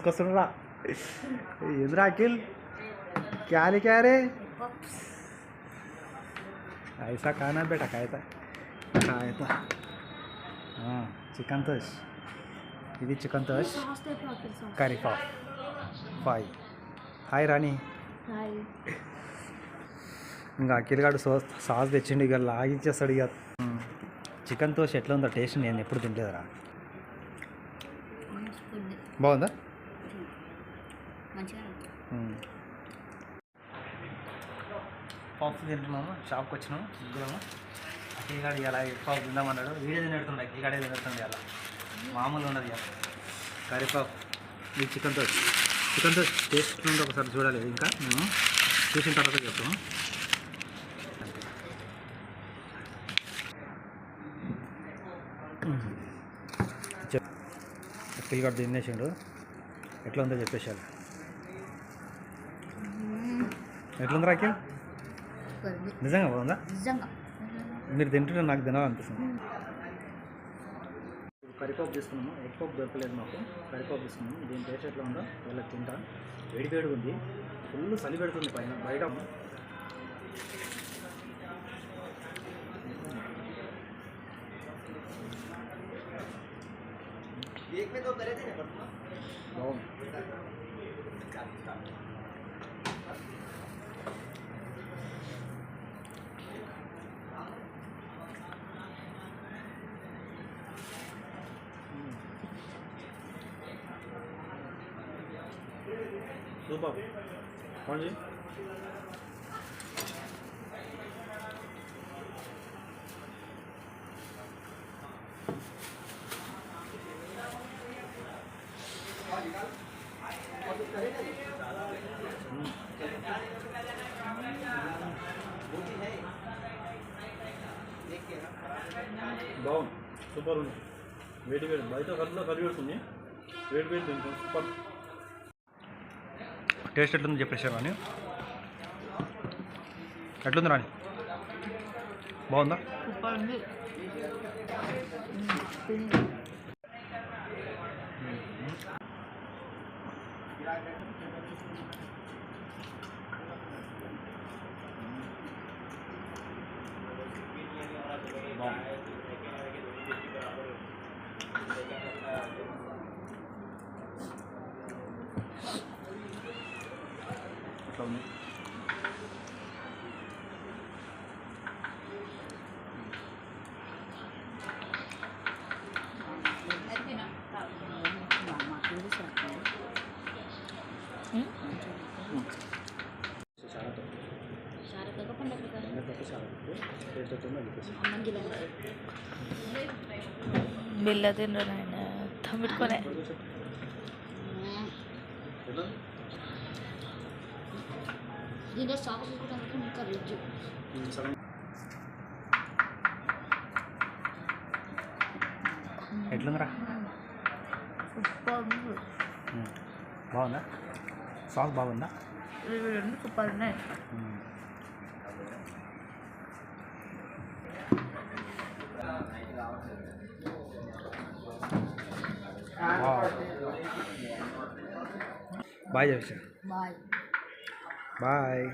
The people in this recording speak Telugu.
తీసుకొస్తుండ్రా ఎదురా అఖిల్ క్యారీ క్యారే ऐसा खाना बेटा खायता खायता చికెన్ తోష్ ఇది చికెన్ తోష్ కర్రీ ఫాయ్ హాయ్ రాణి ఇంకా అఖిల్గాడు సాస్ తెచ్చిండు ఇక లాగించేస్తాడు ఇక చికెన్ తోష్ ఎట్లా ఉందో టేస్ట్ నేను ఎప్పుడు తినలేదురా బాగుందా పప్స్ తింటున్నాము షాప్కి వచ్చినాము ముగ్గురము అఖిల్గాడు ఇలా పప్పు తిందామన్నాడు వీడియో తినడుతుండే అఖిల్గాడే తినడుతుండే అలా మామూలు ఉన్నది ఇక కర్రీపాప్ ఇది చికెన్ తోష్ టేస్ట్ నుండి ఒకసారి చూడాలి ఇంకా మేము చూసిన తర్వాత చెప్తాము అఖిల్గాడు తినేసిండు ఎట్లా ఉందో చెప్పేసారు ఎట్లుంది అఖిల్ నిజంగా బాగుందా మీరు తింటుంటే నాకు తినాలనిపిస్తుంది కర్రీపాపు తీసుకున్నాము ఎగ్ పప్పు దొరకలేదు మాకు కర్రీపాపు తీసుకున్నాము దీని టేస్ట్ ఎట్లా ఉందో వాళ్ళకి తింటా వేడిగా ఉంది ఫుల్ చలి పెడుతుంది పైన బయట బాగుంది సూపర్ బాగుంది సూపర్ ఉంది వేడి బయట కర్రీలో కర్రీ పెడుతుంది వేడి తింటాం సూపర్ టేస్ట్ ఎట్లుంది చెప్పేసారు రాని ఎట్లుంది రాని బాగుందా బిల్ల తిండ్రు నాయన తమ్మిట్టుకోనే ఎట్లుందిరా బాగుందా సాస్ బాగుందా సూపర్ ఉన్నాయి బాయ్ చెప్పేసా బాయ్ బాయ్